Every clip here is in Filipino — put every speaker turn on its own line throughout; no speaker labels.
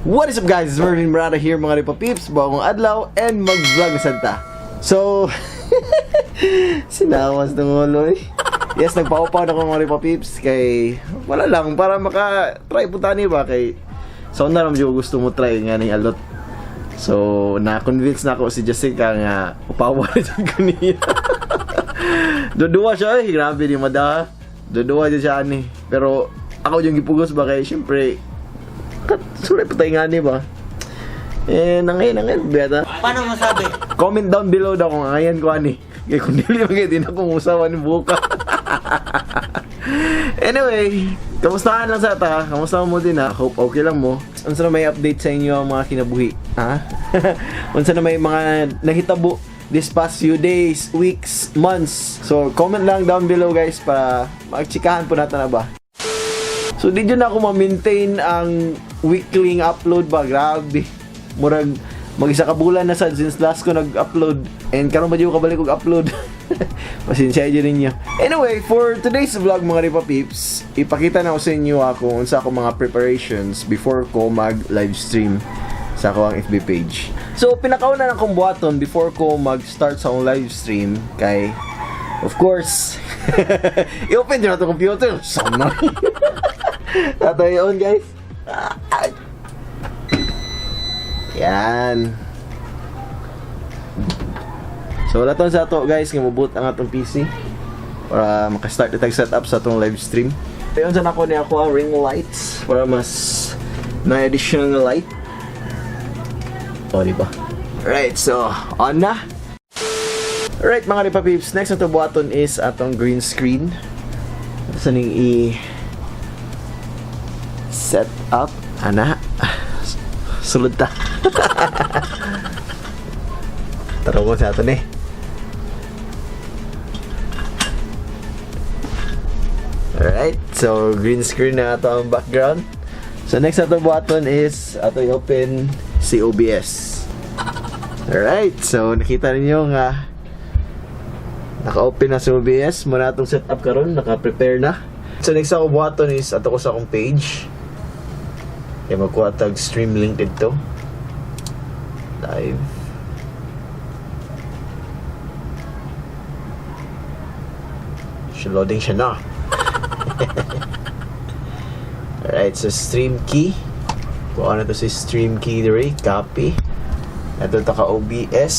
What is up guys? It's Merven Marata here mga Repapeepz. Bagong adlaw and mag-vlog na santa. So, sinawas ng ulo eh. Yes, nagpaupaw na ko mga Repapeepz. Kay, wala lang, para maka-try po tani ba kay so na naman yung gusto mo try nga ni alot. So, na-convince na ako si Jessica nga upawa na dyan kaniya. Dudua siya eh, grabe ni Mada. Dudua dyan siya ni. Pero, ako yung gipugos ba kay, syempre, sulit pa tayo nga ni ba? Eh, nangayon, beta.
Paano masabi?
Comment down below daw kung ngayon ko ani. Kaya kung dili magay din akong usawan ng buka. Anyway, kamustahan lang sa ta? Kamusta mo din ha? Hope okay lang mo. Unsa na may update sa inyo ang mga kinabuhi? Ha? Unsa na may mga nahitabo this past few days, weeks, months. So, comment lang down below guys para magchikahan po natin na ba? So, di dyan ako ma-maintain ang weekly upload ba? Grabe. Murag, mag-isa ka bulan na sad since last ko nag-upload. And karon ba dyan ko kabalik kog-upload? Pasensya dyan ninyo. Anyway, for today's vlog mga Repapeepz, ipakita na ko sa inyo kung unsa ako mga preparations before ko mag-live stream sa akong FB page. So, pinakauna na akong buhaton before ko mag-start sa akong live stream kay, of course, i-open din na ito computer. Sana. Tatayon guys. Yan. So wala sa ato guys, ngimubot ang atong PC para maka-start itag setup sa atong live stream. Ayon sa nako ni ako ang ring lights para mas na additional light. O diba? Right, so on na. Alright mga Repapeepz, next na to buhaton is atong green screen. Sa ning set up ana sulod ta. Tara ko sa ato ni. Alright, so green screen na ato ang background. So next ato button is ato i-open si OBS. Alright, so nakita niyo nga naka-open na si OBS. Muna atong setup karon, naka-prepare na. So next ako button is ato ko sa akong page. Kaya magkuha tag stream link dito. Live. Loading siya na. Alright, so stream key. Kuha na to si stream key dire. Copy. Ito ka OBS.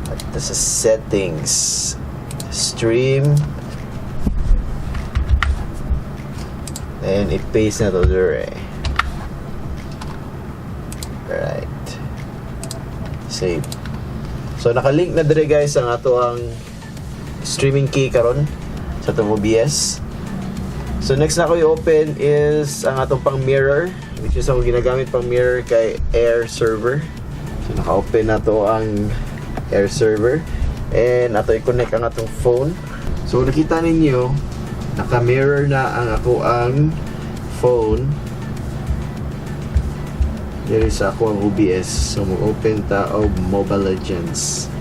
At ito sa settings. Stream. And i-paste na to dire. Alright. Save. So nakalink na dire guys ang ato ang streaming key karon sa atong OBS. So next na ko i-open is ang atong pang mirror, which is ako ginagamit pang mirror kay air server. So naka-open na to ang air server and ato i-connect ang atong phone. So nakita ninyo naka-mirror na ang ako ang phone diri sa ako ang OBS. So mag-open ta og Mobile Legends.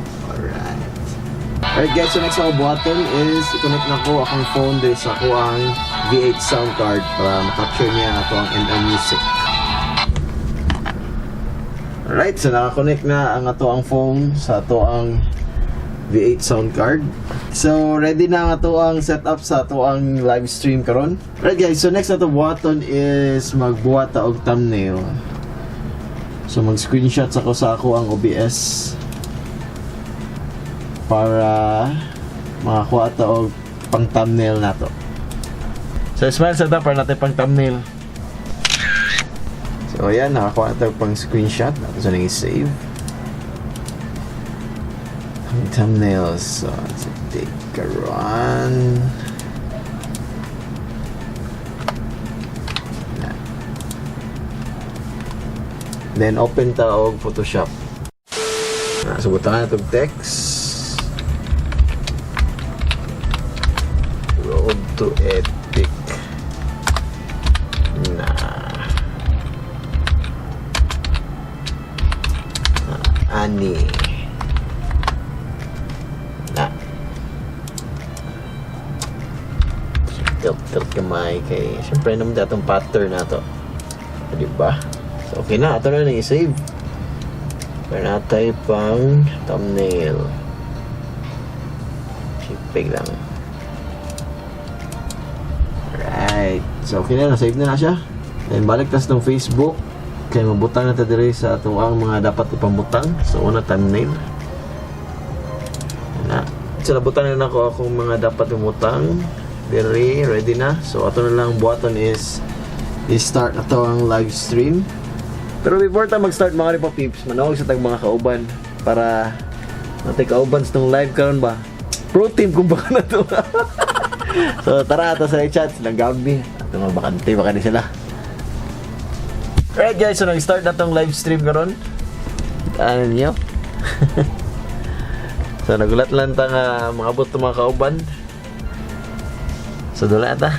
Alright guys, so next ako button is i-connect na ko akong phone diri sa ako ang V8 sound card para ma-capture niya ato ang music. Alright, so naka-connect na ang ato ang phone sa ato ang V8 sound card. So ready na ang ato ang setup sa ato ang live stream karon. Alright guys, so next ato button is magbuhat ta og thumbnail. So mag-screenshot ako sa ako ang OBS para makakuha ito og pang thumbnail na to. So smile sa ito para natin pang thumbnail. So ayan, nakakuha ito pang screenshot natin sa nang i-save ang thumbnails. So take a run. Then open ta og Photoshop. Subutan na itong text. Road to epic na ani na tilt kamay kay syempre naman datong pattern na to, diba? So, okay na. Ito na i-save. Meron natin pang thumbnail. Shipping lang. Alright. So, okay na. Save na siya. Then, balik tas ng Facebook. Kaya mabutang na tayo sa ito ang mga dapat ipambutang. So, una thumbnail. Na. So, nabutang na ako akong mga dapat umutang. Very ready na. So, ito na lang buhaton is i-start na ito ang live stream. Pero before tayo mag-start mga Repapeepz, manawag sa tag mga kauban para natin kauban sa itong live karon ba? Pro team kung baka na ito. So tara, ito sa chat silang gabi. Ito mga bakante, baka di sila. Alright guys, so nag-start na itong live stream karon. Ano niyo? So nagulat lang ta nga mga abot itong mga kauban. So dula ata.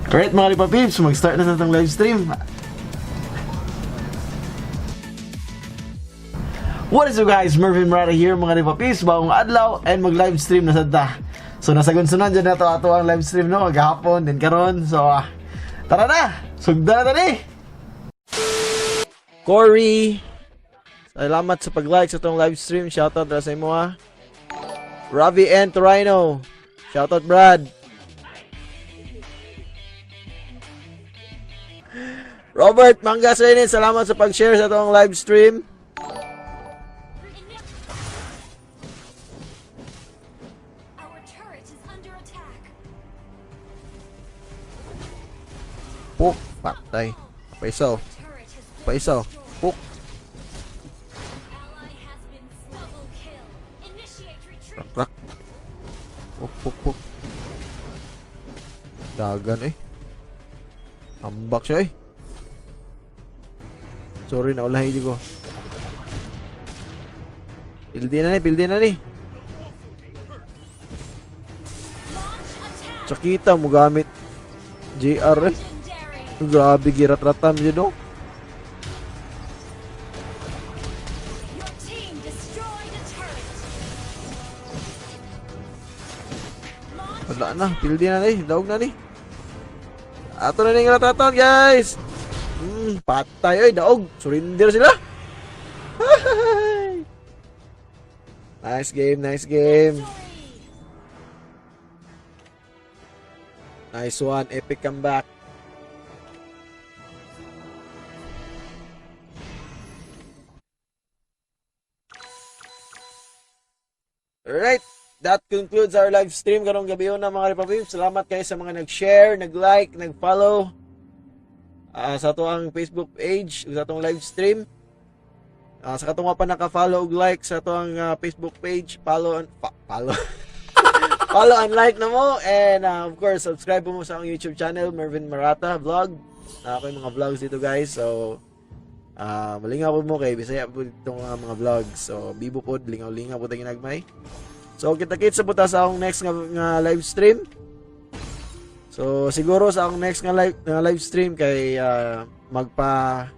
Alright mga Repapeepz, mag-start na itong live stream. What is up guys? Merven Marata here mga Repapeepz. Bagong adlaw and mag-live stream na sadta. So nasagunsunan dyan na ito ato ang live stream no, maghapon din karon. So tara na! Sugda na tani! Corey! Salamat sa pag-like sa itong live stream. Shoutout na sa imo ha. Ravi and Torino. Shoutout Brad. Robert Mangas Renin, salamat sa pag-share sa itong live stream. Puk, patay. Paisaw. Paisaw. Puk. Rak, rak. Puk, puk, puk. Dagan eh. Ambak siya eh. Sorry na ulahi di ko. Pildi na ni. Sakita mo gamit JR eh. Grabe girat-ratam dyan no. Wala na, pildi na ni. Daog na ni. Ato na ni girat-ratam guys. Patay, oy, daog. Surrender sila. Nice game, nice game. Nice one, epic comeback. Alright, that concludes our live stream karong gabi na mga Repapeepz. Salamat kayo sa mga nag-share, nag-like, nag-follow. Sa ito ang Facebook page, sa itong live stream. Sa katong pa naka-follow ug like sa ito ang Facebook page, follow follow and like na mo. And of course, subscribe mo sa akong YouTube channel, Merven Marata Vlog. Ako yung mga vlogs dito guys. So, malingaw po mo kay Bisaya po itong mga vlogs. So, bibo po, lingaw-lingaw po tayo ginagmay. So, kita-kits sa puta sa akong next nga live stream. So siguro sa akong next nga live stream kay magpa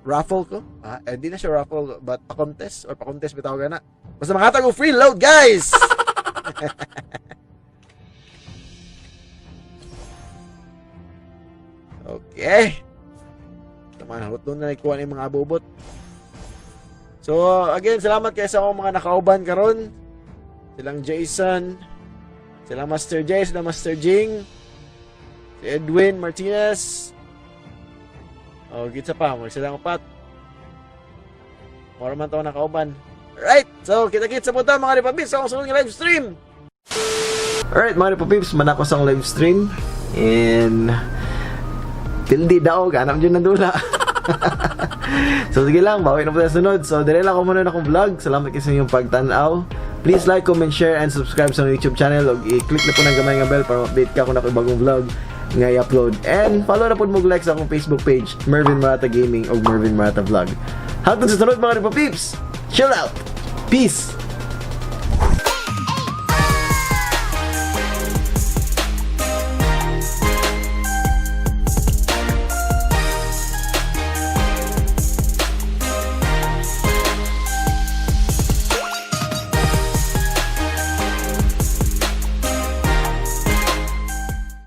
raffle ko. Hindi na siya raffle but pa-contest bitaw gana. Basta makatag og free load guys. Okay. Taman hot doon na ikuha ni mga abobot. So again, salamat kayo sa akong mga nakauban karon. Silang Jason, silang Master J, silang Master Jing, si Edwin Martinez. Gitsa pa, silang upat. Mora man to nakauban. Alright, so kita-kits sa punta mga Repapeepz sa akong sunod ng live stream. Alright mga Repapeepz, manako sa akong live stream. And pildi daog, anam dyan nandula. So sige lang, bawi na po sa sunod. So dire lang ako muna na akong vlog. Salamat kayo sa inyong pagtanaw. Please like, comment, share, and subscribe sa YouTube channel. O i-click na po ng gamay nga bell para update ka kung ako bagong vlog nga i-upload. And follow na po mag-like sa akong Facebook page, Merven Marata Gaming o Merven Marata Vlog. Hanggang sa sunod mga Repapeepz. Chill out! Peace!